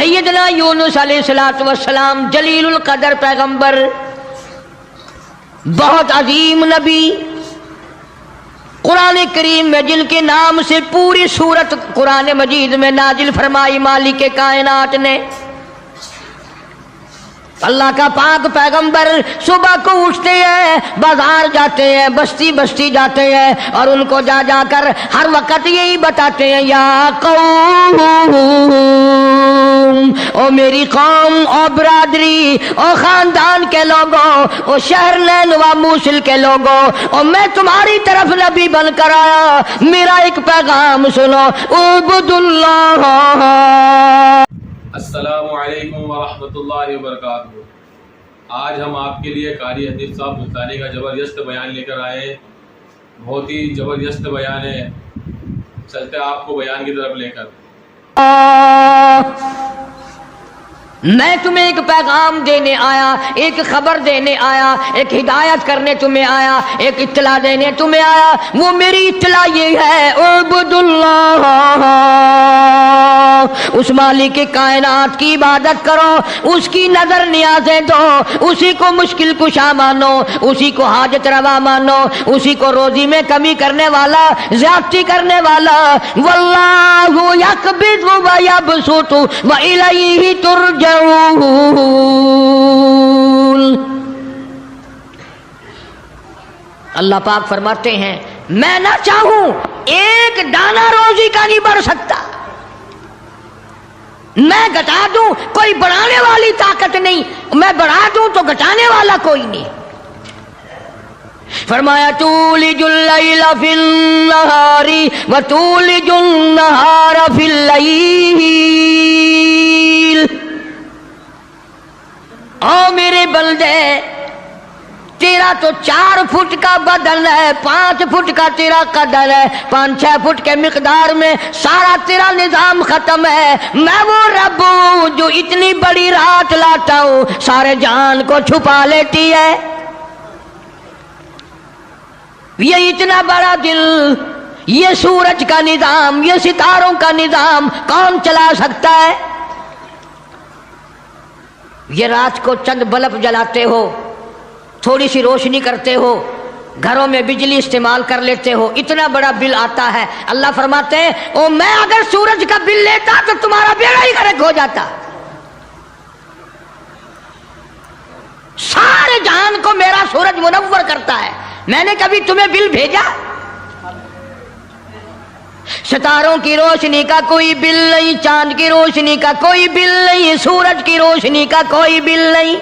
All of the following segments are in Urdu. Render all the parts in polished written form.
سیدنا یونس علیہ السلام جلیل القدر پیغمبر، بہت عظیم نبی، قرآن کریم میں جن کے نام سے پوری سورت قرآن مجید میں نازل فرمائی مالک کائنات نے، اللہ کا پاک پیغمبر صبح کو اٹھتے ہیں، بازار جاتے ہیں، بستی بستی جاتے ہیں، اور ان کو جا جا کر ہر وقت یہی بتاتے ہیں، یا قوم، او میری قوم، او برادری، او خاندان کے لوگوں، او شہر نینوا موصل کے لوگوں، او میں تمہاری طرف نبی بن کر آیا، میرا ایک پیغام سنو، اعبدوا اللہ۔ السلام علیکم ورحمۃ اللہ وبرکاتہ۔ آج ہم آپ کے لیے قاری حدیث صاحب ملتانی کا زبردست بیان لے کر آئے ہیں۔ بہت ہی زبردست بیان ہے، چلتے آپ کو بیان کی طرف لے کر۔ میں تمہیں ایک پیغام دینے آیا، ایک خبر دینے آیا، ایک ہدایت کرنے تمہیں آیا، ایک اطلاع دینے تمہیں آیا۔ وہ میری اطلاع یہ ہے، اعبدوا اللہ، اس مالک کائنات کی عبادت کرو، اس کی نظر نیازیں دو، اسی کو مشکل کشا مانو، اسی کو حاجت روا مانو، اسی کو روزی میں کمی کرنے والا، زیادتی کرنے والا۔ واللہ یقبض ویبسط والیہ ترجعون۔ اللہ پاک فرماتے ہیں میں نہ چاہوں ایک دانہ روزی کا نہیں بڑھ سکتا، میں گھٹا دوں کوئی بڑھانے والی طاقت نہیں، میں بڑھا دوں تو گھٹانے والا کوئی نہیں۔ فرمایا تولج اللیل فی النہار وتولج النہار فی اللیل۔ او میرے بندے، تیرا تو 4 فٹ کا بدن ہے، 5 فٹ کا تیرا قدر ہے، 5-6 فٹ کے مقدار میں سارا تیرا نظام ختم ہے۔ میں وہ رب ہوں جو اتنی بڑی رات لاتا ہوں، سارے جہان کو چھپا لیتی ہے۔ یہ اتنا بڑا دل، یہ سورج کا نظام، یہ ستاروں کا نظام کون چلا سکتا ہے؟ یہ رات کو چند بلب جلاتے ہو، تھوڑی سی روشنی کرتے ہو، گھروں میں بجلی استعمال کر لیتے ہو، اتنا بڑا بل آتا ہے۔ اللہ فرماتے ہیں او میں اگر سورج کا بل لیتا تو تمہارا بیڑا ہی غرق ہو جاتا۔ سارے جہان کو میرا سورج منور کرتا ہے، میں نے کبھی تمہیں بل بھیجا؟ ستاروں کی روشنی کا کوئی بل نہیں، چاند کی روشنی کا کوئی بل نہیں، سورج کی روشنی کا کوئی بل نہیں۔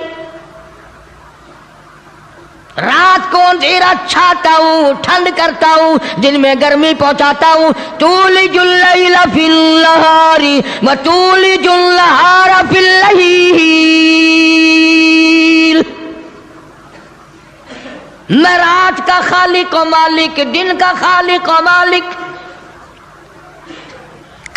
رات کو اندھیرا چھاتا ہوں، ٹھنڈ کرتا ہوں، دن میں گرمی پہنچاتا ہوں۔ تولج اللیل فی النہار وتولج النہار فی اللیل۔ میں رات کا خالق و مالک، دن کا خالق و مالک،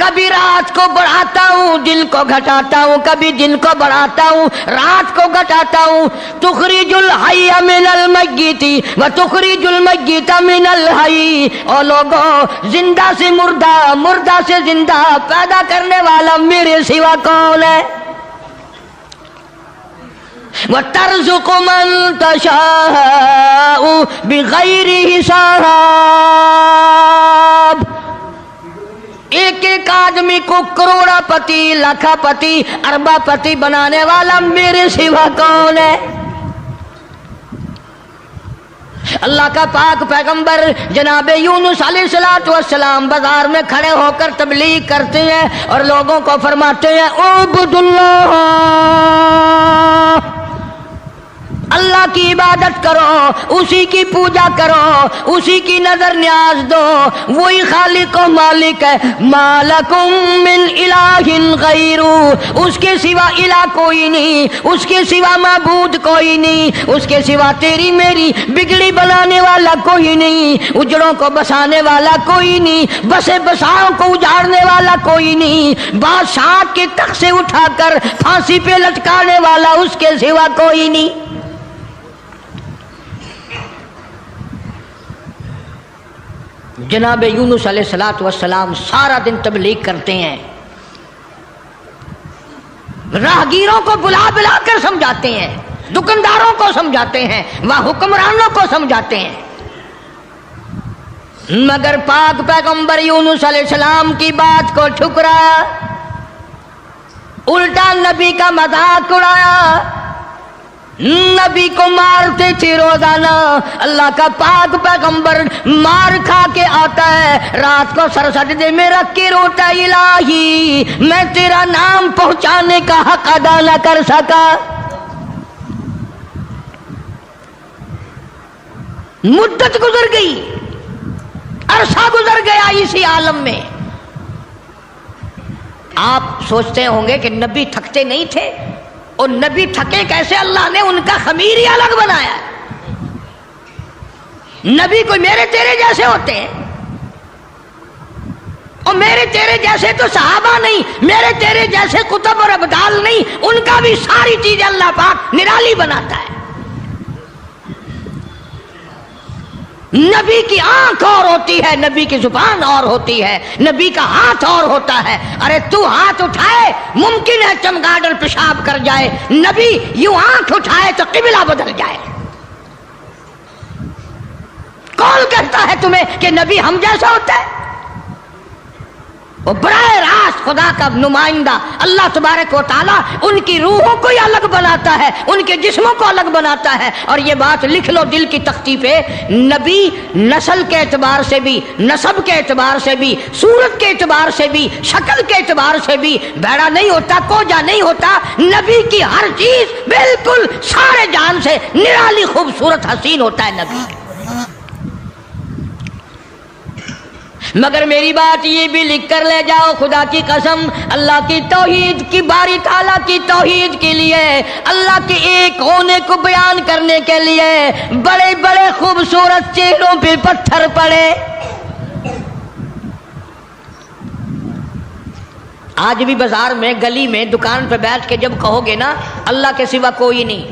کبھی رات کو بڑھاتا ہوں، دن کو گھٹاتا ہوں، کبھی دن کو بڑھاتا ہوں، رات کو گھٹاتا ہوں۔ تخرج الحی من المیت وتخرج المیت من الحی۔ او لوگوں، زندہ سے مردہ، مردہ سے زندہ پیدا کرنے والا میرے سوا کون ہے؟ وَتَرْزُقُ مَن تَشَاءُ بِغَيْرِ حِسَابٍ۔ ایک ایک آدمی کو کروڑا پتی، لاکھا پتی، اربا پتی بنانے والا میرے سوا کون ہے؟ اللہ کا پاک پیغمبر جناب یونس علیہ السلام بازار میں کھڑے ہو کر تبلیغ کرتے ہیں اور لوگوں کو فرماتے ہیں اعبدوا اللہ، اللہ کی عبادت کرو، اسی کی پوجا کرو، اسی کی نظر نیاز دو، وہی خالق و مالک ہے۔ ما لکم من الہ غیرہ، اس کے سوا الہ کوئی نہیں، اس کے سوا معبود کوئی نہیں، اس کے سوا تیری میری بگڑی بنانے والا کوئی نہیں، اجڑوں کو بسانے والا کوئی نہیں، بسے بساؤں کو اجاڑنے والا کوئی نہیں، بادشاہ کے تخت سے اٹھا کر پھانسی پہ لٹکانے والا اس کے سوا کوئی نہیں۔ جناب یونس علیہ السلام سارا دن تبلیغ کرتے ہیں، راہگیروں کو بلا بلا کر سمجھاتے ہیں، دکانداروں کو سمجھاتے ہیں، وہ حکمرانوں کو سمجھاتے ہیں، مگر پاک پیغمبر یونس علیہ السلام کی بات کو ٹھکرایا، الٹا نبی کا مذاق اڑایا، نبی کو مارتے تھے روزانہ۔ اللہ کا پاک پیغمبر مار کھا کے آتا ہے، رات کو سر سجدے میں رکھ کے روتا، الہی میں تیرا نام پہنچانے کا حق ادا نہ کر سکا۔ مدت گزر گئی، عرصہ گزر گیا اسی عالم میں۔ آپ سوچتے ہوں گے کہ نبی تھکتے نہیں تھے، اور نبی تھکے کیسے؟ اللہ نے ان کا خمیر ہی الگ بنایا ہے۔ نبی کوئی میرے تیرے جیسے ہوتے ہیں، اور میرے تیرے جیسے تو صحابہ نہیں، میرے تیرے جیسے کتب اور ابدال نہیں، ان کا بھی ساری چیزیں اللہ پاک نرالی بناتا ہے۔ نبی کی آنکھ اور ہوتی ہے، نبی کی زبان اور ہوتی ہے، نبی کا ہاتھ اور ہوتا ہے۔ ارے تو ہاتھ اٹھائے ممکن ہے چمگادڑ پیشاب کر جائے، نبی یوں آنکھ اٹھائے تو قبلہ بدل جائے۔ کون کہتا ہے تمہیں کہ نبی ہم جیسا ہوتا ہے؟ وہ براہ راست خدا کا نمائندہ اللہ تبارک و تعالیٰ ان کی روحوں کو ہی الگ بناتا ہے، ان کے جسموں کو الگ بناتا ہے۔ اور یہ بات لکھ لو دل کی تختی پہ، نبی نسل کے اعتبار سے بھی، نسب کے اعتبار سے بھی، صورت کے اعتبار سے بھی، شکل کے اعتبار سے بھی بھیڑا نہیں ہوتا، کوجا نہیں ہوتا۔ نبی کی ہر چیز بالکل سارے جان سے نرالی خوبصورت حسین ہوتا ہے نبی۔ مگر میری بات یہ بھی لکھ کر لے جاؤ، خدا کی قسم، اللہ کی توحید کی، باری تعالیٰ کی توحید کے لیے، اللہ کے ایک ہونے کو بیان کرنے کے لیے بڑے بڑے خوبصورت چہروں پہ پتھر پڑے۔ آج بھی بازار میں، گلی میں، دکان پہ بیٹھ کے جب کہو گے نا اللہ کے سوا کوئی نہیں،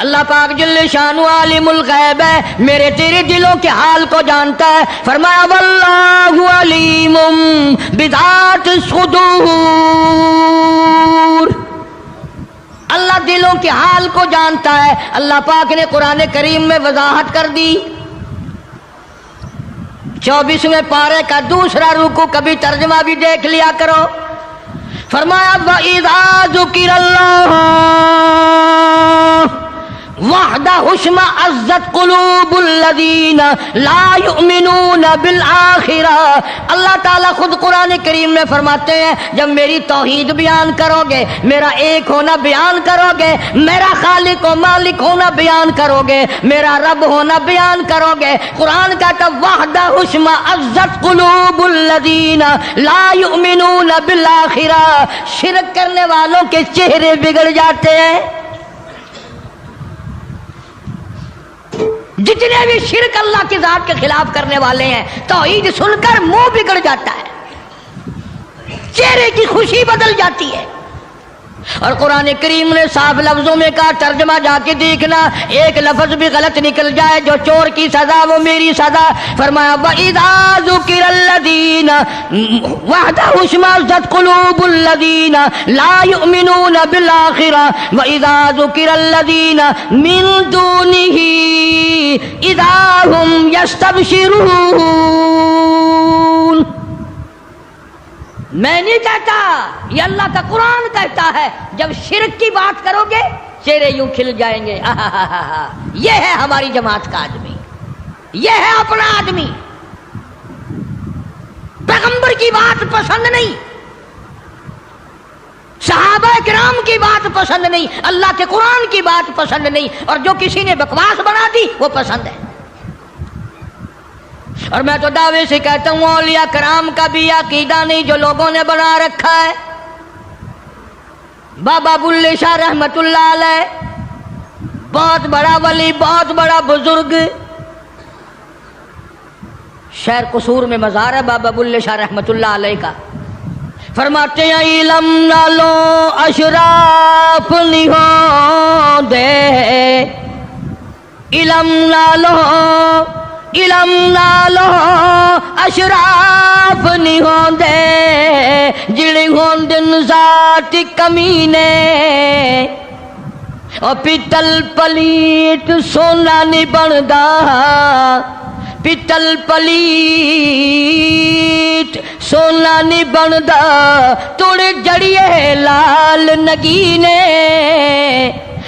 اللہ پاک جل شانہ عالم الغیب ہے، میرے تیرے دلوں کے حال کو جانتا ہے۔ فرمایا واللہ علیم بذات الصدور، اللہ دلوں کے حال کو جانتا ہے۔ اللہ پاک نے قرآن کریم میں وضاحت کر دی، 24ویں پارے کا دوسرا رکوع، کبھی ترجمہ بھی دیکھ لیا کرو۔ فرمایا وَإِذَا ذُكِرَ اللَّهُ وحدہ اشمئزت قلوب الذین لا یؤمنون بالآخرہ۔ اللہ تعالیٰ خود قرآن کریم میں فرماتے ہیں جب میری توحید بیان کرو گے، میرا ایک ہونا بیان کرو گے، میرا خالق و مالک ہونا بیان کرو گے، میرا رب ہونا بیان کرو گے، قرآن کہتا وحدہ اشمئزت قلوب الذین لا یؤمنون بالآخرہ، شرک کرنے والوں کے چہرے بگڑ جاتے ہیں۔ جتنے بھی شرک اللہ کی ذات کے خلاف کرنے والے ہیں، توحید سن کر منہ بگڑ جاتا ہے، چہرے کی خوشی بدل جاتی ہے۔ اور قرآن کریم نے صاف لفظوں میں کہا، ترجمہ جا کے دیکھنا، ایک لفظ بھی غلط نکل جائے، جو چور کی سزا وہ میری سزا۔ فرمایا وَإِذَا ذُكِرَ الَّذِينَ وَحْدَهُ اشْمَئزَتْ قُلُوبُ الَّذِينَ لَا يُؤْمِنُونَ بِالْآخِرَةِ وَإِذَا ذُكِرَ الَّذِينَ مِن دُونِهِ إِذَا هُمْ يَسْتَبْشِرُونَ۔ میں نہیں کہتا، یہ اللہ کا قرآن کہتا ہے، جب شرک کی بات کرو گے چہرے یوں کھل جائیں گے۔ یہ ہے ہماری جماعت کا آدمی، یہ ہے اپنا آدمی۔ پیغمبر کی بات پسند نہیں، صحابہ کرام کی بات پسند نہیں، اللہ کے قرآن کی بات پسند نہیں، اور جو کسی نے بکواس بنا دی وہ پسند ہے۔ اور میں تو دعوے سے کہتا ہوں اولیاء کرام کا بھی عقیدہ نہیں جو لوگوں نے بنا رکھا ہے۔ بابا بلے شاہ رحمت اللہ علیہ بہت بڑا ولی، بہت بڑا بزرگ، شہر قصور میں مزار ہے بابا بلے شاہ رحمت اللہ علیہ کا۔ فرماتے ہیں علم نہ لو اشراف نہیں ہوں دے، علم نہ لو علم نالو اشراف نہیں ہوندے جڑے ہوندن ذات کمینے اور پتل پلیت سونا نہیں بندا پتل پلیت سونا نہیں بندا توڑے جڑیے لال نگینے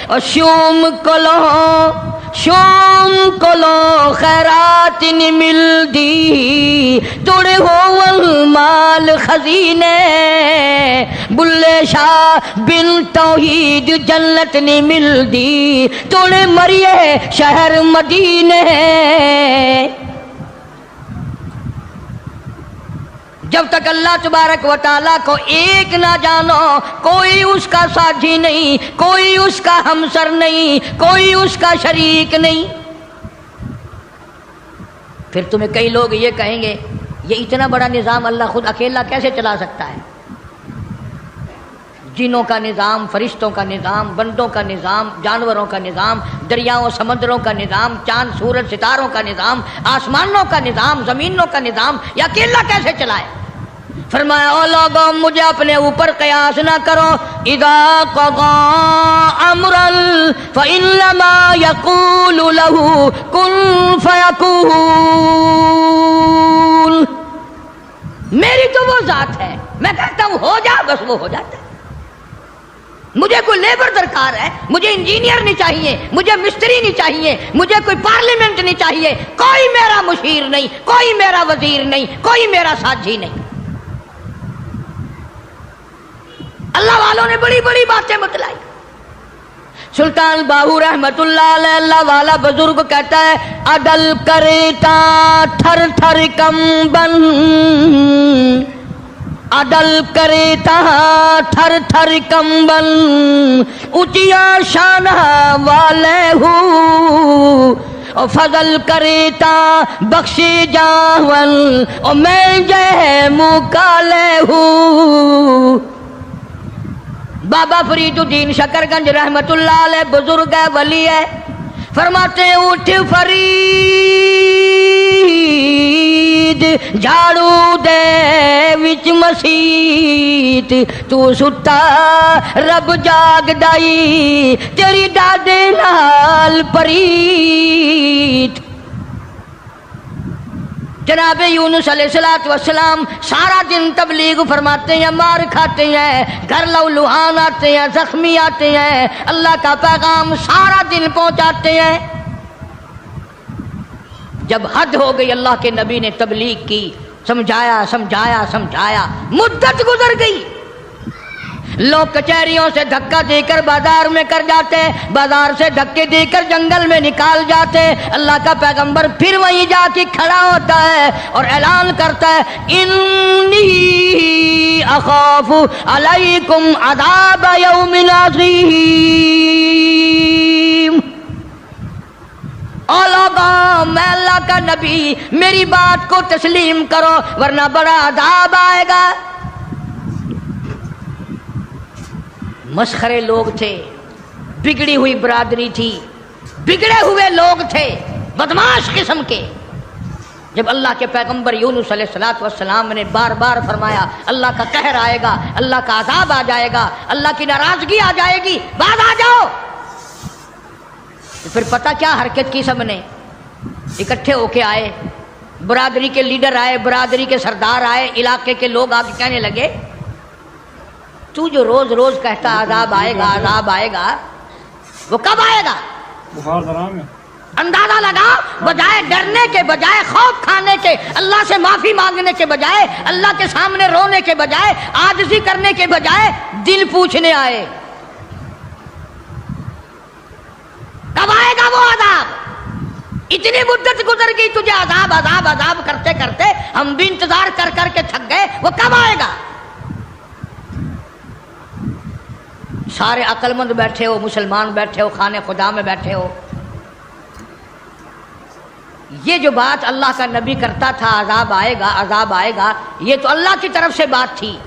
اور شوم کولو خیرات نہیں ملدی توڑے ہون مال خزینے بلے شاہ بن توحید جنت نہیں ملدی توڑے مریے شہر مدینے جب تک اللہ تبارک و تعالیٰ کو ایک نہ جانو کوئی اس کا ساتھی نہیں کوئی اس کا ہمسر نہیں کوئی اس کا شریک نہیں پھر تمہیں کئی لوگ یہ کہیں گے یہ اتنا بڑا نظام اللہ خود اکیلا کیسے چلا سکتا ہے جنوں کا نظام فرشتوں کا نظام بندوں کا نظام جانوروں کا نظام دریاؤں سمندروں کا نظام چاند سورج ستاروں کا نظام آسمانوں کا نظام زمینوں کا نظام یہ اکیلا کیسے چلائے فرمایا او لوگوں مجھے اپنے اوپر قیاس نہ کرو اذا قضى امرا فانما يقول له كن فيكون میری تو وہ ذات ہے میں کہتا ہوں ہو جا بس وہ ہو جاتا ہے مجھے کوئی لیبر درکار ہے مجھے انجینئر نہیں چاہیے مجھے مستری نہیں چاہیے مجھے کوئی پارلیمنٹ نہیں چاہیے کوئی میرا مشیر نہیں کوئی میرا وزیر نہیں کوئی میرا ساتھی نہیں اللہ والوں نے بڑی بڑی باتیں بتلائی سلطان باہو رحمت اللہ علیہ اللہ والا بزرگ کہتا ہے عدل کریتا تھر تھر کمبن عدل کریتا تھر تھر کمبن اچیا شانہ والے ہو اور فضل کریتا بخشی جاون اور میں جے مکالے ہوں بابا فرید الدین شکر گنج رحمت اللہ علیہ بزرگ ہے ولی ہے فرماتے ہیں اٹھ فرید جھاڑو دے وچ مسیت تو ستا رب جاگ دائی تیری دادے نال پریت جناب یونس علیہ السلام سارا دن تبلیغ فرماتے ہیں مار کھاتے ہیں گھر لہوان آتے ہیں زخمی آتے ہیں اللہ کا پیغام سارا دن پہنچاتے ہیں جب حد ہو گئی اللہ کے نبی نے تبلیغ کی سمجھایا مدت گزر گئی لوگ کچہریوں سے دھکا دے کر بازار میں کر جاتے بازار سے دھکے دے کر جنگل میں نکال جاتے اللہ کا پیغمبر پھر وہیں جا کے کھڑا ہوتا ہے اور اعلان کرتا ہے انی اخاف علیکم عذاب یوم عظیم او لوگوں میں اللہ کا نبی میری بات کو تسلیم کرو ورنہ بڑا عذاب آئے گا مسخرے لوگ تھے بگڑی ہوئی برادری تھی بگڑے ہوئے لوگ تھے بدماش قسم کے جب اللہ کے پیغمبر یونس علیہ السلام نے بار بار فرمایا اللہ کا قہر آئے گا اللہ کا عذاب آ جائے گا اللہ کی ناراضگی آ جائے گی باز آ جاؤ تو پھر پتہ کیا حرکت کی سب نے اکٹھے ہو کے آئے برادری کے لیڈر آئے برادری کے سردار آئے علاقے کے لوگ آ کے کہنے لگے تو جو روز روز کہتا عذاب آئے گا وہ کب آئے گا اندازہ لگا بجائے ڈرنے کے بجائے خوف کھانے کے اللہ سے معافی مانگنے کے بجائے اللہ کے سامنے رونے کے بجائے عاجزی کرنے کے بجائے دل پوچھنے آئے کب آئے گا وہ عذاب اتنی مدت گزر گئی تجھے عذاب کرتے کرتے ہم بھی انتظار کر کر کے تھک گئے وہ کب آئے گا سارے عقل مند بیٹھے ہو مسلمان بیٹھے ہو خانے خدا میں بیٹھے ہو یہ جو بات اللہ کا نبی کرتا تھا عذاب آئے گا یہ تو اللہ کی طرف سے بات تھی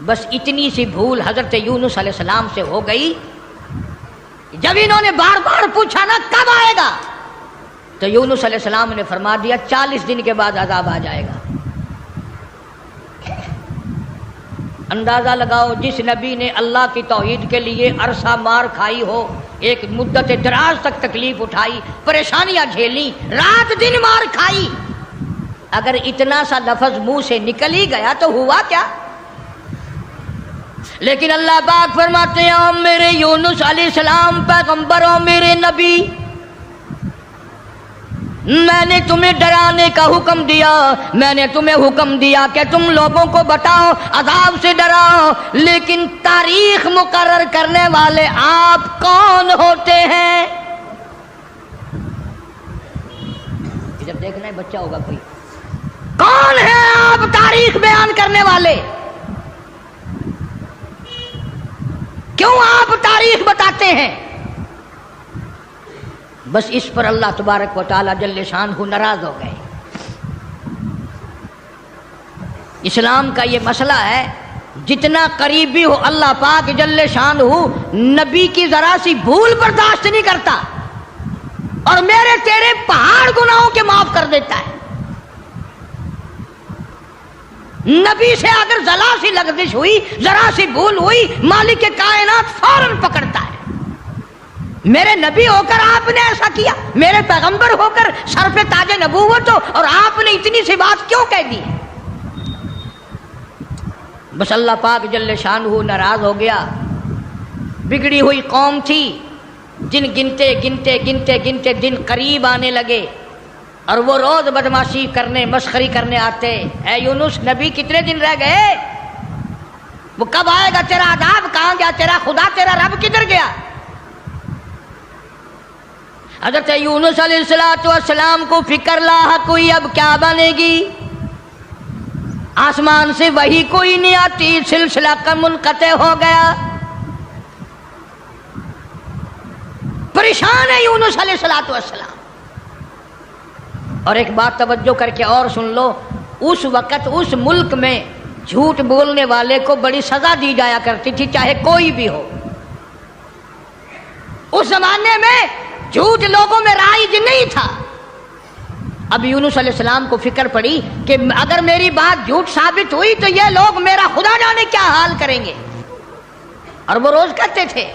بس اتنی سی بھول حضرت یونس علیہ السلام سے ہو گئی جب انہوں نے بار بار پوچھا نا کب آئے گا تو یونس علیہ السلام نے فرما دیا 40 دن کے بعد عذاب آ جائے گا۔ اندازہ لگاؤ، جس نبی نے اللہ کی توحید کے لیے عرصہ مار کھائی ہو، ایک مدت دراز تک تکلیف اٹھائی، پریشانیاں جھیلی، رات دن مار کھائی، اگر اتنا سا لفظ منہ سے نکل ہی گیا تو ہوا کیا؟ لیکن اللہ پاک فرماتے ہیں او میرے یونس علیہ السلام پیغمبر، او میرے نبی، میں نے تمہیں ڈرانے کا حکم دیا، میں نے تمہیں حکم دیا کہ تم لوگوں کو بتاؤ، عذاب سے ڈراؤ، لیکن تاریخ مقرر کرنے والے آپ کون ہوتے ہیں؟ جب دیکھنا ہے بچہ ہوگا کوئی، کون ہے آپ تاریخ بیان کرنے والے؟ کیوں آپ تاریخ بتاتے ہیں؟ بس اس پر اللہ تبارک و تعالی جل شانہ ناراض ہو گئے۔ اسلام کا یہ مسئلہ ہے، جتنا قریبی ہو اللہ پاک جل شانہ نبی کی ذرا سی بھول برداشت نہیں کرتا، اور میرے تیرے پہاڑ گناہوں کے معاف کر دیتا ہے۔ نبی سے اگر ذرا سی لغزش ہوئی، ذرا سی بھول ہوئی، مالک کائنات فوراً پکڑتا ہے۔ میرے نبی ہو کر آپ نے ایسا کیا، میرے پیغمبر ہو کر سر پہ تاج نبوت ہو، اور آپ نے اتنی سی بات کیوں کہہ دی؟ بس اللہ پاک جل شانہ ناراض ہو گیا۔ بگڑی ہوئی قوم تھی، دن گنتے گنتے گنتے گنتے دن قریب آنے لگے، اور وہ روز بدماشی کرنے، مسخری کرنے آتے۔ اے یونس نبی کتنے دن رہ گئے؟ وہ کب آئے گا تیرا عذاب؟ کہاں گیا تیرا خدا؟ تیرا رب کدھر گیا؟ حضرت یونس علیہ السلام کو فکر لاحق ہوئی، اب کیا بنے گی؟ آسمان سے وحی کوئی نہیں آتی، سلسلہ کا منقطع ہو گیا۔ پریشان ہے یونس علیہ السلام۔ اور ایک بات توجہ کر کے اور سن لو، اس وقت اس ملک میں جھوٹ بولنے والے کو بڑی سزا دی جایا کرتی تھی، چاہے کوئی بھی ہو۔ اس زمانے میں جھوٹ لوگوں میں رائج نہیں تھا۔ اب یونس علیہ السلام کو فکر پڑی کہ اگر میری بات جھوٹ ثابت ہوئی تو یہ لوگ میرا خدا جانے کیا حال کریں گے۔ اور وہ روز کہتے تھے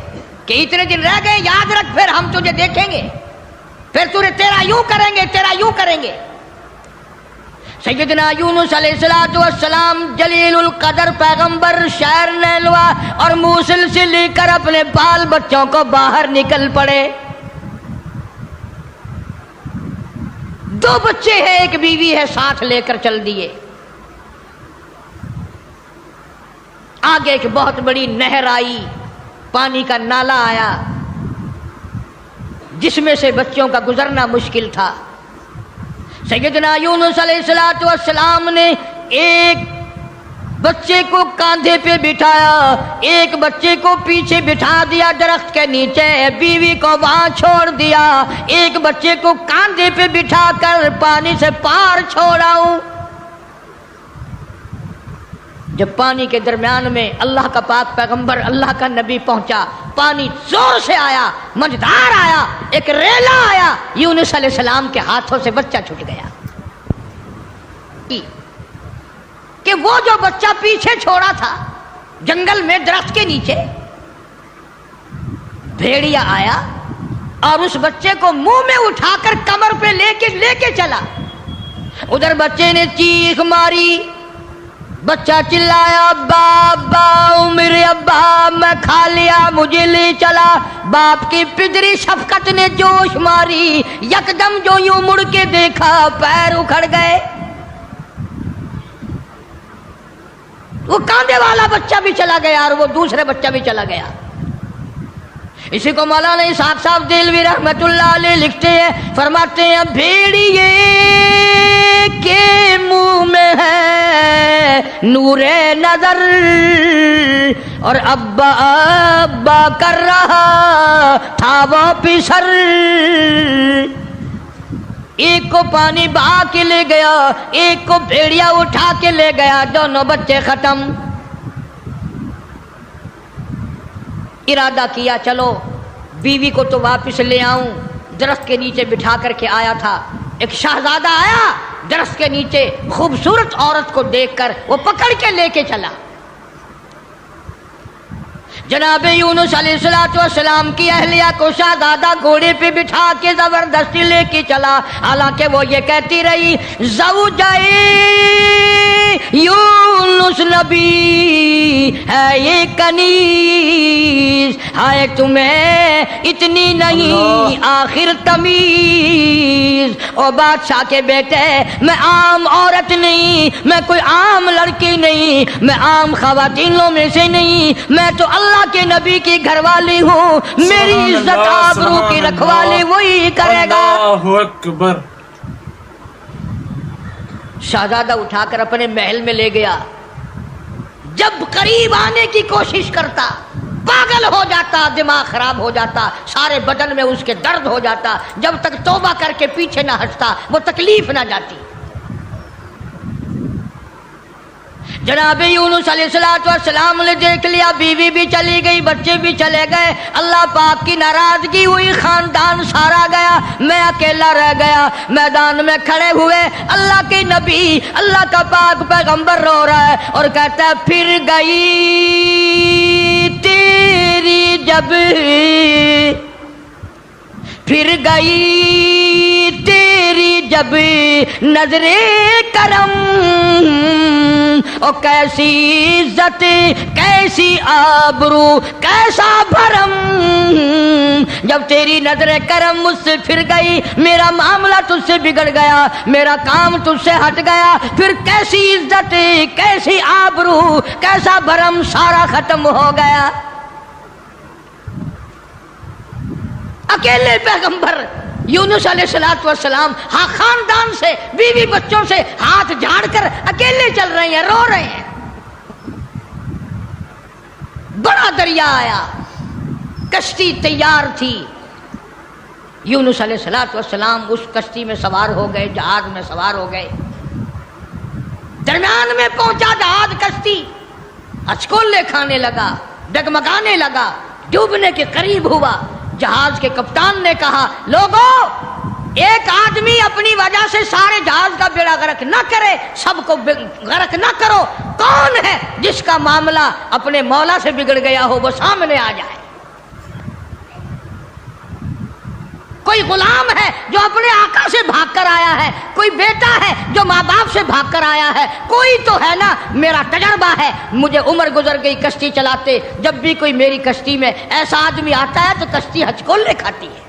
کہ اتنے دن رہ گئے، یاد رکھ، پھر ہم تجھے دیکھیں گے، پھر تیرا یوں کریں گے، تیرا یوں کریں گے۔ سیدنا یونس علیہ السلام جلیل القدر پیغمبر شہر نیلوا اور موصل سے لے کر اپنے بال بچوں کو باہر نکل پڑے۔ 2 بچے ہیں، ایک بیوی ہے، ساتھ لے کر چل دیے۔ آگے ایک بہت بڑی نہر آئی، پانی کا نالا آیا جس میں سے بچوں کا گزرنا مشکل تھا۔ سیدنا یونس علیہ السلام نے ایک بچے کو کاندھے پہ بٹھایا، ایک بچے کو پیچھے بٹھا دیا درخت کے نیچے، بیوی کو وہاں چھوڑ دیا، ایک بچے کو کاندھے پہ بٹھا کر پانی سے پار چھوڑاؤں۔ جب پانی کے درمیان میں اللہ کا پاک پیغمبر، اللہ کا نبی پہنچا، پانی زور سے آیا، مجدار آیا، ایک ریلا آیا، یونس علیہ السلام کے ہاتھوں سے بچہ چھوٹ گیا۔ کہ وہ جو بچہ پیچھے چھوڑا تھا جنگل میں درخت کے نیچے، بھیڑیا آیا اور اس بچے کو منہ میں اٹھا کر کمر پہ لے کے چلا۔ ادھر بچے نے چیخ ماری، بچہ چلایا، ابا ابا، میرے ابا، میں کھا لیا، مجھے لے چلا۔ باپ کی پدری شفقت نے جوش ماری، یکدم جو یوں مڑ کے دیکھا، پیر اکھڑ گئے۔ وہ کاندھے والا بچہ بھی چلا گیا اور وہ دوسرے بچہ بھی چلا گیا۔ اسی کو مولانا اسحاق صاحب دہلوی رحمت اللہ علیہ لکھتے ہیں، فرماتے ہیں بھیڑیے کے منہ میں ہے نور نظر اور ابا ابا کر رہا تھا وہ پسر۔ ایک کو پانی بہا کے لے گیا، ایک کو بھیڑیا اٹھا کے لے گیا، دونوں بچے ختم۔ ارادہ کیا چلو بیوی کو تو واپس لے آؤں، درخت کے نیچے بٹھا کر کے آیا تھا. ایک شہزادہ آیا درخت کے نیچے، خوبصورت عورت کو دیکھ کر وہ پکڑ کے لے کے چلا. جناب یونس علیہ السلام کی اہلیہ کو شہزادہ گھوڑے پہ بٹھا کے زبردستی لے کے چلا، حالانکہ وہ یہ کہتی رہی زوجائے یونس نبی ہے یہ کنیز، ہائے تمہیں اتنی نہیں آخر تمیز. او بادشاہ کے بیٹے، میں عام عورت نہیں، میں کوئی عام لڑکی نہیں، میں عام خواتینوں میں سے نہیں، میں تو اللہ کے نبی کی گھر والی ہوں، میری عزت آبرو کی رکھوالی وہی کرے گا. اللہ اکبر. شہزادہ اٹھا کر اپنے محل میں لے گیا. جب قریب آنے کی کوشش کرتا پاگل ہو جاتا، دماغ خراب ہو جاتا، سارے بدن میں اس کے درد ہو جاتا. جب تک توبہ کر کے پیچھے نہ ہٹتا وہ تکلیف نہ جاتی. جناب یونس علیہ السلام نے دیکھ لیا، بیوی بھی چلی گئی، بچے بھی چلے گئے، اللہ پاک کی ناراضگی ہوئی، خاندان سارا گیا، میں اکیلا رہ گیا. میدان میں کھڑے ہوئے اللہ کے نبی، اللہ کا پاک پیغمبر رو رہا ہے اور کہتا ہے پھر گئی تیری جب، پھر گئی تیری جب نظر کرم، او کیسی عزت کیسی آبرو کیسا بھرم. جب تیری نظر کرم مجھ سے پھر گئی، میرا معاملہ تجھ سے بگڑ گیا، میرا کام تجھ سے ہٹ گیا، پھر کیسی عزت کیسی آبرو کیسا بھرم سارا ختم ہو گیا. اکیلے پیغمبر یونس علیہ السلام ہاں خاندان سے، بیوی بچوں سے ہاتھ جھاڑ کر اکیلے چل رہے ہیں، رو رہے ہیں. بڑا دریا آیا، کشتی تیار تھی. یونس علیہ السلام اس کشتی میں سوار ہو گئے، جہاز میں سوار ہو گئے. درمیان میں پہنچا جہاز، کشتی اچکولے کھانے لگا، ڈگمگانے لگا، ڈوبنے کے قریب ہوا. جہاز کے کپتان نے کہا لوگوں، ایک آدمی اپنی وجہ سے سارے جہاز کا بیڑا غرق نہ کرے، سب کو غرق نہ کرو. کون ہے جس کا معاملہ اپنے مولا سے بگڑ گیا ہو وہ سامنے آ جائے. کوئی غلام ہے جو اپنے آقا سے بھاگ کر آیا ہے، کوئی بیٹا ہے جو ماں باپ سے بھاگ کر آیا ہے، کوئی تو ہے نا. میرا تجربہ ہے، مجھے عمر گزر گئی کشتی چلاتے، جب بھی کوئی میری کشتی میں ایسا آدمی آتا ہے تو کشتی ہچکولے کھاتی ہے.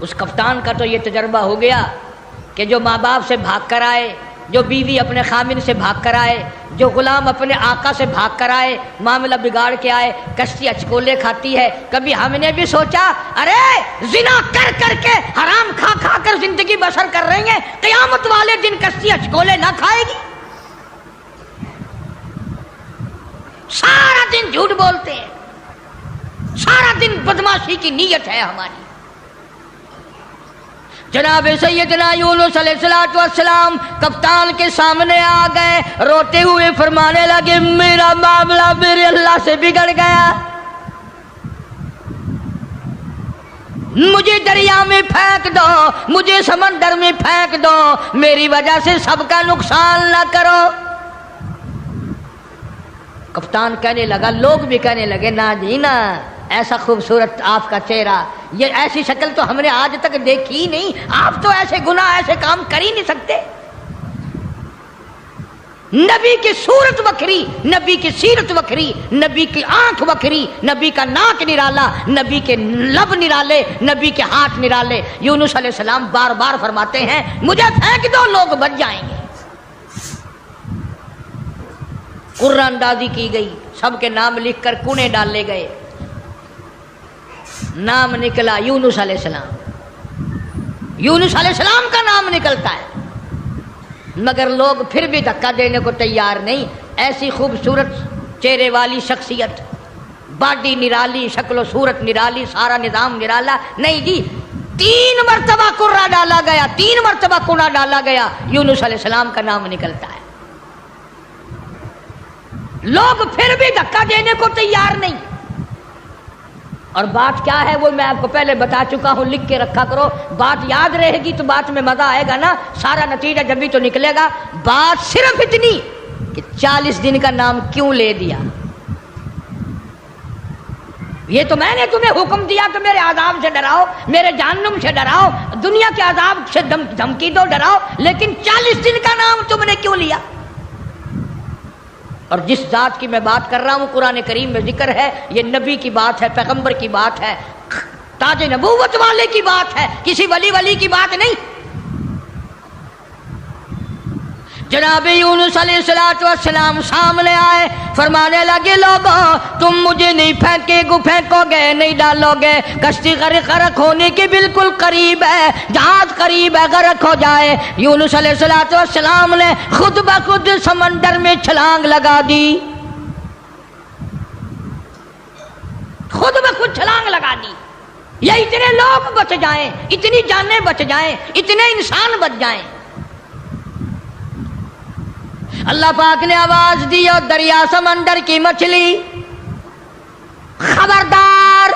اس کپتان کا تو یہ تجربہ ہو گیا کہ جو ماں باپ سے بھاگ کر آئے، جو بیوی اپنے خامن سے بھاگ کر آئے، جو غلام اپنے آقا سے بھاگ کر آئے، معاملہ بگاڑ کے آئے، کشتی اچکولے کھاتی ہے. کبھی ہم نے بھی سوچا ارے زنا کر کر کے حرام کھا کھا کر زندگی بسر کر رہی ہیں، قیامت والے دن کشتی اچکولے نہ کھائے گی؟ سارا دن جھوٹ بولتے ہیں، سارا دن بدماشی کی نیت ہے ہماری. جناب سیدنا یونس علیہ السلام کپتان کے سامنے آ گئے، روتے ہوئے فرمانے لگے میرا معاملہ میرے اللہ سے بگڑ گیا، مجھے دریا میں پھینک دو، مجھے سمندر میں پھینک دو، میری وجہ سے سب کا نقصان نہ کرو. کپتان کہنے لگا، لوگ بھی کہنے لگے نا جی نا، ایسا خوبصورت آپ کا چہرہ، یہ ایسی شکل تو ہم نے آج تک دیکھی نہیں، آپ تو ایسے گناہ ایسے کام کر ہی نہیں سکتے. نبی کی صورت وکھری، نبی کی سیرت وکھری، نبی کی آنکھ وکھری، نبی کا ناک نرالا، نبی کے لب نرالے، نبی کے ہاتھ نرالے. یونس علیہ السلام بار بار فرماتے ہیں مجھے پھینک دو، لوگ بچ جائیں گے. قرآن اندازی کی گئی، سب کے نام لکھ کر کونے ڈالے گئے. نام نکلا یونس علیہ السلام. یونس علیہ السلام کا نام نکلتا ہے، مگر لوگ پھر بھی دھکا دینے کو تیار نہیں. ایسی خوبصورت چہرے والی شخصیت، باڈی نرالی، شکل و صورت نرالی، سارا نظام نرالا، نہیں جی. 3 مرتبہ قرہ ڈالا گیا، 3 مرتبہ کنہ ڈالا گیا، یونس علیہ السلام کا نام نکلتا ہے. لوگ پھر بھی دھکا دینے کو تیار نہیں. اور بات کیا ہے وہ میں آپ کو پہلے بتا چکا ہوں، لکھ کے رکھا کرو، بات یاد رہے گی تو بات میں مزہ آئے گا نا، سارا نتیجہ جب بھی تو نکلے گا۔ بات صرف اتنی کہ 40 دن کا نام کیوں لے دیا؟ یہ تو میں نے تمہیں حکم دیا کہ میرے عذاب سے ڈراؤ، میرے جہنم سے ڈراؤ، دنیا کے عذاب سے دھمکی دو، ڈراؤ، لیکن 40 دن کا نام تم نے کیوں لیا؟ اور جس ذات کی میں بات کر رہا ہوں قرآن کریم میں ذکر ہے، یہ نبی کی بات ہے، پیغمبر کی بات ہے، تاج نبوت والے کی بات ہے، کسی ولی کی بات نہیں۔ جناب یونس علیہ السلام سامنے آئے، فرمانے لگے لوگوں تم مجھے نہیں پھینکو گے، نہیں ڈالو گے، کشتی غرق ہونے کے بالکل قریب ہے، جہاز قریب ہے، غرق ہو جائے۔ یونس علیہ السلام نے خود بخود سمندر میں چھلانگ لگا دی، خود بخود چھلانگ لگا دی، یا اتنے لوگ بچ جائیں، اتنی جانیں بچ جائیں، اتنے انسان بچ جائیں۔ اللہ پاک نے آواز دی اور دریا سمندر کی مچھلی، خبردار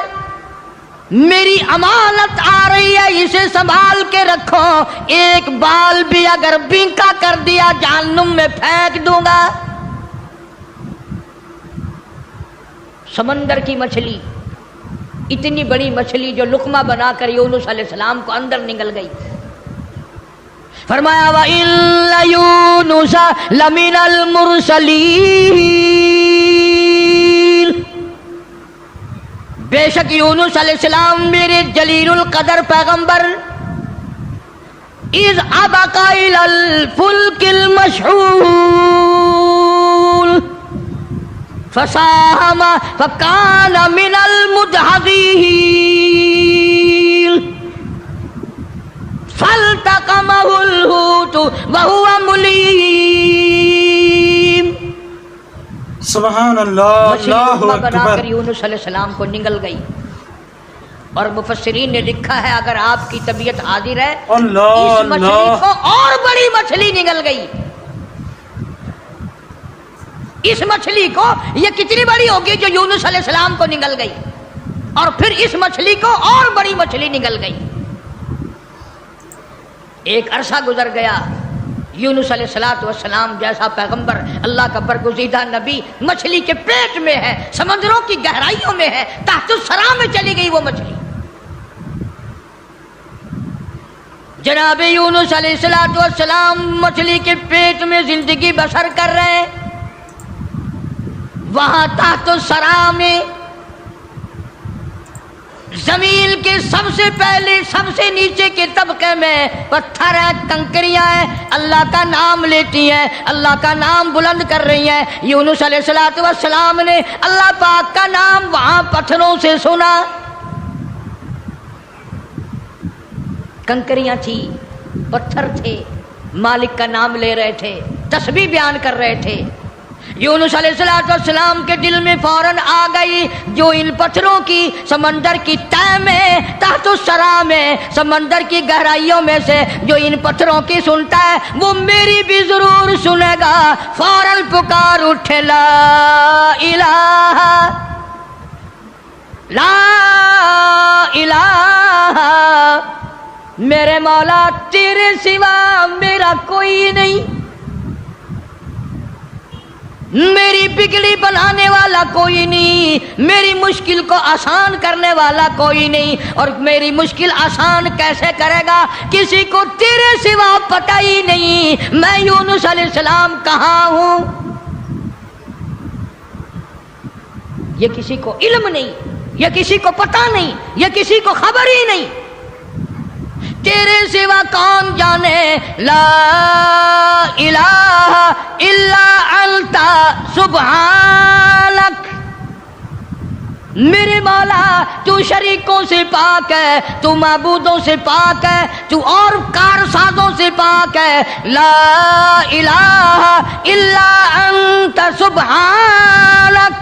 میری امانت آ رہی ہے، اسے سنبھال کے رکھو، ایک بال بھی اگر بینکا کر دیا جہنم میں پھینک دوں گا۔ سمندر کی مچھلی، اتنی بڑی مچھلی جو لقمہ بنا کر یونس علیہ السلام کو اندر نگل گئی۔ فرمایا وَإِنَّ يُونُسَ لَمِنَ الْمُرْسَلِينَ، بے شک یونس علیہ السلام میرے جلیل القدر پیغمبر، اِذْ أَبَقَ إِلَى الْفُلْكِ الْمَشْحُونِ فَسَاهَمَ فَكَانَ مِنَ الْمُدْحَضِينَ فَالْتَقَمَهُ الْحُوتُ وَهُوَ مُلِيمٌ۔ سبحان اللہ، اللہ بنا کر اکبر۔ یونس علیہ السلام کو نگل گئی، اور مفسرین نے لکھا ہے اگر آپ کی طبیعت حاضر ہے اللہ اس مچھلی اللہ، کو اور بڑی مچھلی نگل گئی۔ اس مچھلی کو یہ کتنی بڑی ہوگی جو یونس علیہ السلام کو نگل گئی، اور پھر اس مچھلی کو اور بڑی مچھلی نگل گئی۔ ایک عرصہ گزر گیا، یونس علیہ السلام جیسا پیغمبر، اللہ کا برگزیدہ نبی مچھلی کے پیٹ میں ہے، سمندروں کی گہرائیوں میں ہے، تحت الثری میں چلی گئی وہ مچھلی۔ جناب یونس علیہ السلام مچھلی کے پیٹ میں زندگی بسر کر رہے ہیں، وہاں تحت الثری میں زمین کے سب سے پہلے سب سے نیچے کے طبقے میں پتھر ہیں، کنکریاں ہیں، اللہ کا نام لیتی ہیں، اللہ کا نام بلند کر رہی ہیں۔ یونس علیہ السلام نے اللہ پاک کا نام وہاں پتھروں سے سنا، کنکریاں تھی، پتھر تھے، مالک کا نام لے رہے تھے، تسبیح بیان کر رہے تھے۔ یونس علیہ السلام کے دل میں فوراً آ گئی، جو ان پتھروں کی سمندر کی تہ میں، تحت الثری میں، سمندر کی گہرائیوں میں سے جو ان پتھروں کی سنتا ہے وہ میری بھی ضرور سنے گا۔ فوراً پکار اٹھے لا الہ لا الہ، میرے مولا تیرے سوا میرا کوئی نہیں، میری بگڑی بنانے والا کوئی نہیں، میری مشکل کو آسان کرنے والا کوئی نہیں، اور میری مشکل آسان کیسے کرے گا کسی کو تیرے سوا پتہ ہی نہیں، میں یونس علیہ السلام کہاں ہوں یہ کسی کو علم نہیں، یہ کسی کو پتہ نہیں، یہ کسی کو خبر ہی نہیں، تیرے سوا کون جانے، لا الہ الا انت سبحانک، میرے مولا تو شریکوں سے پاک ہے، تو معبودوں سے پاک ہے، تو اور کارسازوں سے پاک ہے، لا الہ الا انت سبحانک،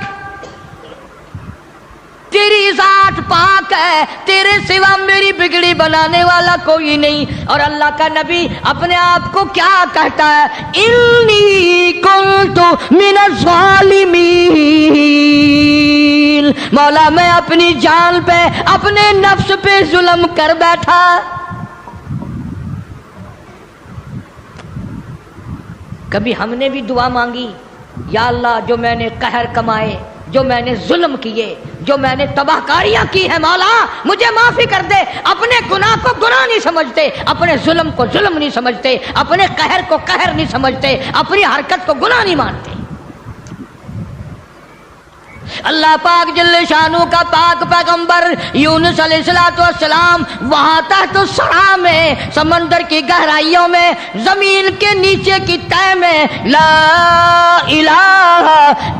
تیری ذات پاک ہے، تیرے سوا میری بگڑی بنانے والا کوئی نہیں۔ اور اللہ کا نبی اپنے آپ کو کیا کہتا ہے، انی کنت من الظالمین، مولا میں اپنی جان پہ اپنے نفس پہ ظلم کر بیٹھا. کبھی ہم نے بھی دعا مانگی یا اللہ جو میں نے قہر کمائے، جو میں نے ظلم کیے، جو میں نے تباہ کاریاں کی ہیں مولا مجھے معافی کر دے. اپنے گناہ کو گناہ نہیں سمجھتے، اپنے ظلم کو ظلم نہیں سمجھتے، اپنے قہر کو قہر نہیں سمجھتے، اپنی حرکت کو گناہ نہیں مانتے. اللہ پاک جل شانہ کا پاک پیغمبر یونس علیہ السلام وہاں تحت الثرى میں، سمندر کی گہرائیوں میں، زمین کے نیچے کی تہ میں، لا الہ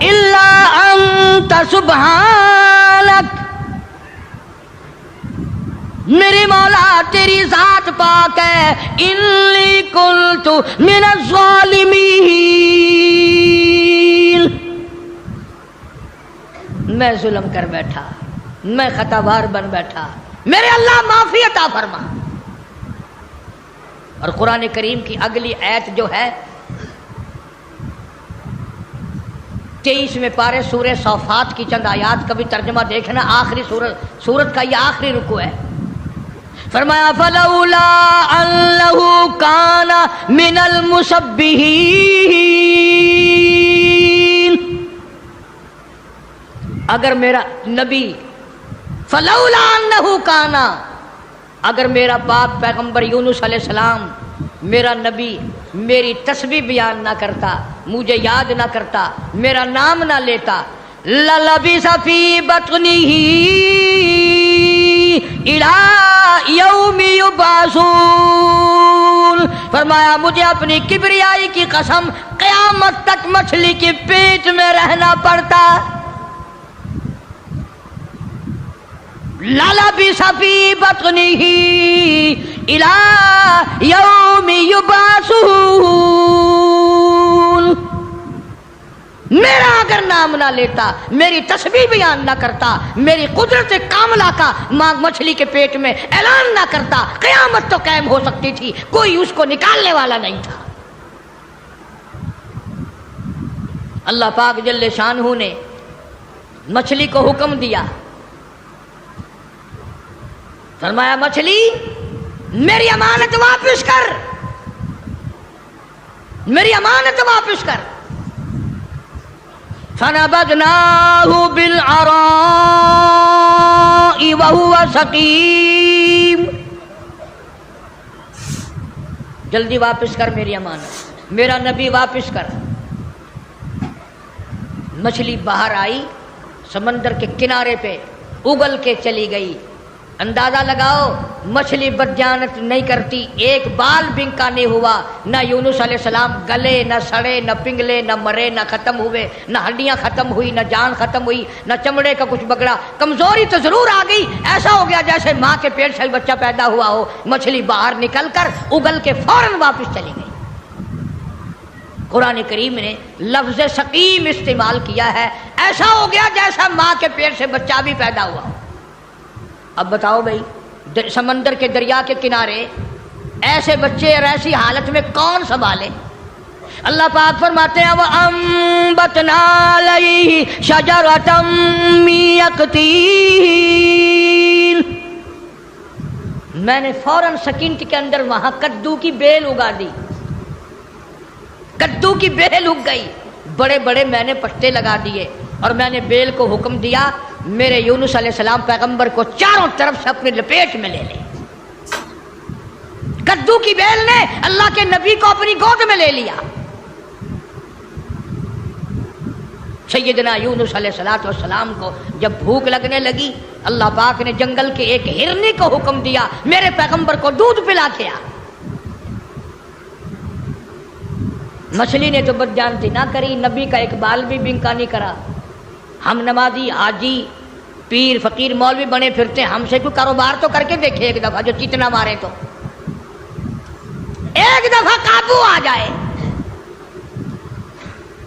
الا انت سبحانک، میرے مولا تیری ذات پاک ہے، انی کنت من الظالمین، میں ظلم کر بیٹھا، میں خطا وار بن بیٹھا، میرے اللہ معافی عطا فرما. اور قرآن کریم کی اگلی آیت جو ہے 23ویں پارے سورہ صافات کی چند آیات کا بھی ترجمہ دیکھنا، آخری سورت کا یہ آخری رکوع ہے. فرمایا فلولا انہ کان من المسبحین، اگر میرا نبی، فلولا انہ کانا، اگر میرا پاک پیغمبر یونس علیہ السلام میرا نبی میری تسبیح بیان نہ کرتا، مجھے یاد نہ کرتا، میرا نام نہ لیتا، للبث فی بطنہ الی یوم یبعثون، فرمایا مجھے اپنی کبریائی کی قسم قیامت تک مچھلی کے پیٹ میں رہنا پڑتا. للبث فی بطنہ الی یوم یبعثون، میرا اگر نام نہ لیتا، میری تسبیح بیان نہ کرتا، میری قدرت کاملہ کا مچھلی کے پیٹ میں اعلان نہ کرتا، قیامت تو قائم ہو سکتی تھی، کوئی اس کو نکالنے والا نہیں تھا. اللہ پاک جل شانہ نے مچھلی کو حکم دیا، فرمایا مچھلی میری امانت واپس کر، میری امانت واپس کر. فنبذناه بالعراء وهو سقيم، جلدی واپس کر میری امانت، میرا نبی واپس کر. مچھلی باہر آئی، سمندر کے کنارے پہ اگل کے چلی گئی. اندازہ لگاؤ مچھلی بدجانت نہیں کرتی، ایک بال بنک کا نہیں ہوا، نہ یونس علیہ السلام گلے، نہ سڑے، نہ پنگلے، نہ مرے، نہ ختم ہوئے، نہ ہڈیاں ختم ہوئی، نہ جان ختم ہوئی، نہ چمڑے کا کچھ بگڑا. کمزوری تو ضرور آ گئی، ایسا ہو گیا جیسے ماں کے پیٹ سے بچہ پیدا ہوا ہو. مچھلی باہر نکل کر اگل کے فوراً واپس چلی گئی. قرآن کریم نے لفظ سقیم استعمال کیا ہے، ایسا ہو گیا جیسا ماں کے پیٹ سے بچہ بھی پیدا ہوا ہو. اب بتاؤ بھائی سمندر کے دریا کے کنارے ایسے بچے اور ایسی حالت میں کون سنبھالے؟ اللہ پاک فرماتے ہیں وَأَنبَتْنَا عَلَيْهِ شَجَرَةً مِّن يَقْطِينٍ، میں نے فوراً سیکنڈ کے اندر وہاں کدو کی بیل اگا دی. کدو کی بیل اگ گئی، بڑے بڑے میں نے پتے لگا دیے، اور میں نے بیل کو حکم دیا میرے یونس علیہ السلام پیغمبر کو چاروں طرف سے اپنے لپیٹ میں لے لے. کدو کی بیل نے اللہ کے نبی کو اپنی گود میں لے لیا. سیدنا یونس علیہ السلام کو جب بھوک لگنے لگی، اللہ پاک نے جنگل کے ایک ہرنی کو حکم دیا میرے پیغمبر کو دودھ پلا کے آ. مچھلی نے تو بدجانتی نہ کری، نبی کا ایک بال بھی بنکا نہیں کرا. ہم نمازی، حاجی، پیر، فقیر، مولوی بنے پھرتے، ہم سے کوئی کاروبار تو کر کے دیکھے ایک دفعہ، جو چتنا مارے تو ایک دفعہ قابو آ جائے،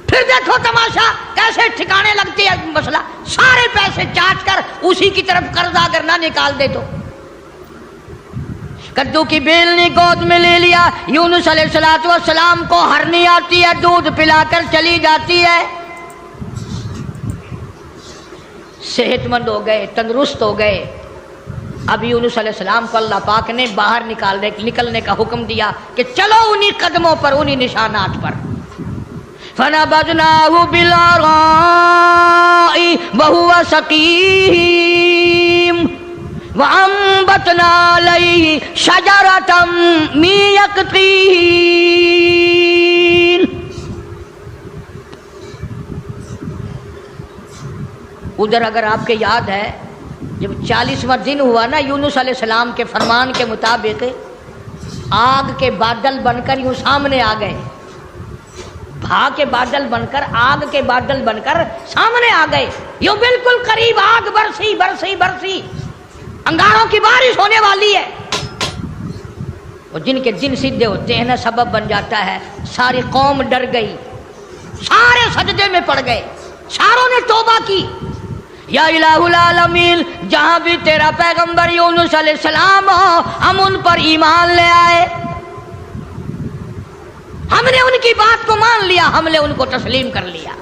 پھر دیکھو تماشا کیسے ٹھکانے لگتی ہے مسئلہ. سارے پیسے چاٹ کر اسی کی طرف قرض اگر نہ نکال دے تو. کدو کی بیل نے گود میں لے لیا. یونس علیہ السلام کو ہرنی آتی ہے، دودھ پلا کر چلی جاتی ہے. صحت مند ہو گئے، تندرست ہو گئے. اب یونس علیہ السلام کو اللہ پاک نے باہر نکلنے کا حکم دیا کہ چلو انہی قدموں پر، انہی نشانات پر. فَنَبَذْنَاهُ بِالْعَرَاءِ وَهُوَ سَقِيمٌ وَأَنبَتْنَا عَلَيْهِ شَجَرَةً مِّن يَقْطِينٍ. ادھر اگر آپ کے یاد ہے جب 40واں دن ہوا نا، یونس علیہ السلام کے فرمان کے مطابق آگ کے بادل بن کر یوں سامنے آ گئے، بھا کے بادل بن کر، آگ کے بادل بن کر سامنے آ گئے. یوں بالکل قریب آگ برسی برسی برسی، انگاروں کی بارش ہونے والی ہے. اور جن کے دن سیدھے ہوتے ہیں نا، سبب بن جاتا ہے. ساری قوم ڈر گئی، سارے سجدے میں پڑ گئے، ساروں نے توبہ کی. یا الہ العالمین، جہاں بھی تیرا پیغمبر یونس علیہ السلام ہو، ہم ان پر ایمان لے آئے، ہم نے ان کی بات کو مان لیا، ہم نے ان کو تسلیم کر لیا.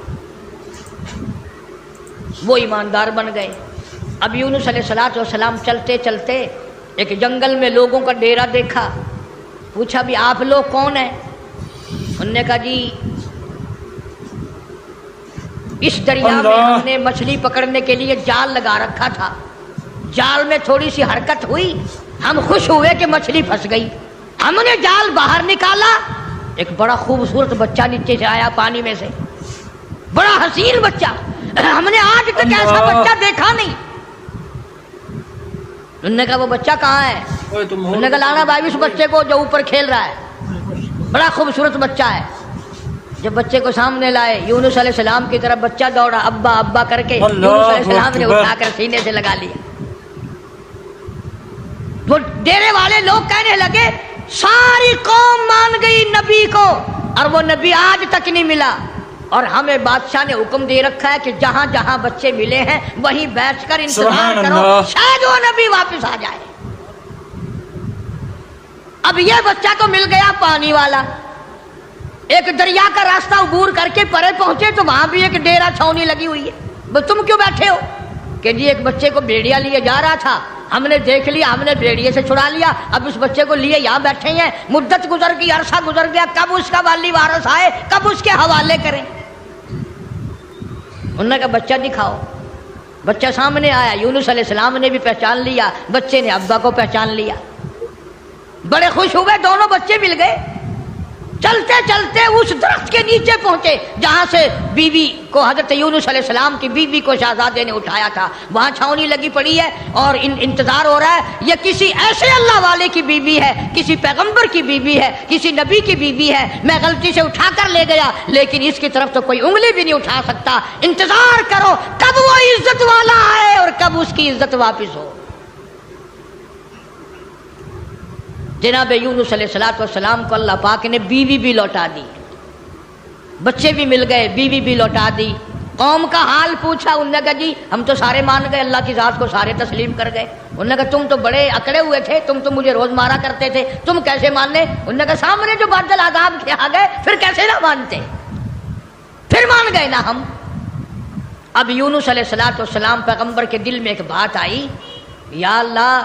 وہ ایماندار بن گئے. اب یونس علیہ السلام چلتے چلتے ایک جنگل میں لوگوں کا ڈیرا دیکھا. پوچھا بھی آپ لوگ کون ہیں؟ انہوں نے کہا جی اس دریا میں ہم نے مچھلی پکڑنے کے لیے جال لگا رکھا تھا، جال میں تھوڑی سی حرکت ہوئی، ہم خوش ہوئے کہ مچھلی پھنس گئی، ہم نے جال باہر نکالا، ایک بڑا خوبصورت بچہ نیچے سے آیا پانی میں سے، بڑا حسین بچہ، ہم نے آج تک ایسا بچہ دیکھا نہیں. انہوں نے کہا وہ بچہ کہاں ہے؟ انہوں نے کہا لانا بھائی اس بچے کو جو اوپر کھیل رہا ہے، بڑا خوبصورت بچہ ہے. جب بچے کو سامنے لائے، یونس علیہ السلام کی طرف بچہ دوڑا، ابا ابا کر کے یونس علیہ السلام نے اٹھا کر سینے سے لگا لیا. وہ ڈیرے والے لوگ کہنے لگے ساری قوم مان گئی نبی کو، اور وہ نبی آج تک نہیں ملا. اور ہمیں بادشاہ نے حکم دے رکھا ہے کہ جہاں جہاں بچے ملے ہیں وہیں بیٹھ کر انتظار کرو، شاید وہ نبی واپس آ جائے. اب یہ بچہ تو مل گیا پانی والا. ایک دریا کا راستہ عبور کر کے پرے پہنچے تو وہاں بھی ایک ڈیرا چھاونی لگی ہوئی ہے. تم کیوں بیٹھے ہو؟ کہ جی ایک بچے کو بھیڑیا لیے جا رہا تھا، ہم نے دیکھ لیا، ہم نے بھیڑیے سے چھڑا لیا، اب اس بچے کو لیے یہاں بیٹھے ہیں. مدت گزر گئی، عرصہ گزر گیا، کب اس کا والی وارث آئے، کب اس کے حوالے کریں. انہوں نے کہا بچہ دکھاؤ. بچہ سامنے آیا، یونس علیہ السلام نے بھی پہچان لیا، بچے نے ابا کو پہچان لیا. بڑے خوش ہوئے، دونوں بچے مل گئے. چلتے چلتے اس درخت کے نیچے پہنچے جہاں سے بیوی کو، حضرت یونس علیہ السلام کی بیوی کو شہزادے نے اٹھایا تھا. وہاں چھاونی لگی پڑی ہے اور انتظار ہو رہا ہے یہ کسی ایسے اللہ والے کی بیوی ہے، کسی پیغمبر کی بیوی ہے، کسی نبی کی بیوی ہے. میں غلطی سے اٹھا کر لے گیا لیکن اس کی طرف تو کوئی انگلی بھی نہیں اٹھا سکتا. انتظار کرو کب وہ عزت والا آئے اور کب اس کی عزت واپس ہو. جناب یونس علیہ السلام کو اللہ پاک نے بیوی بھی لوٹا دی، بچے بھی مل گئے، بیوی بھی لوٹا دی. قوم کا حال پوچھا، انہوں نے کہا جی ہم تو سارے مان گئے، اللہ کی ذات کو سارے تسلیم کر گئے. انہوں نے کہا تم تو بڑے اکڑے ہوئے تھے، تم تو مجھے روز مارا کرتے تھے، تم کیسے ماننے؟ انہوں نے کہا سامنے جو بادل عذاب کے آ گئے پھر کیسے نہ مانتے، پھر مان گئے نا ہم. اب یونس علیہ السلام پیغمبر کے دل میں ایک بات آئی، یا اللہ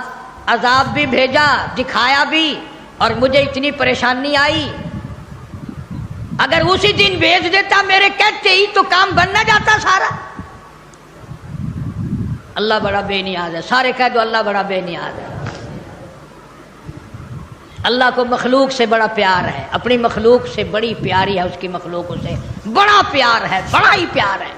عذاب بھی بھیجا، دکھایا بھی، اور مجھے اتنی پریشانی آئی، اگر اسی دن بھیج دیتا میرے کہتے ہی تو کام بن نہ جاتا سارا. اللہ بڑا بے نیاز ہے، سارے کہہ دو اللہ بڑا بے نیاز ہے. اللہ کو مخلوق سے بڑا پیار ہے، اپنی مخلوق سے بڑی پیاری ہے، اس کی مخلوق سے بڑا پیار ہے، بڑا ہی پیار ہے.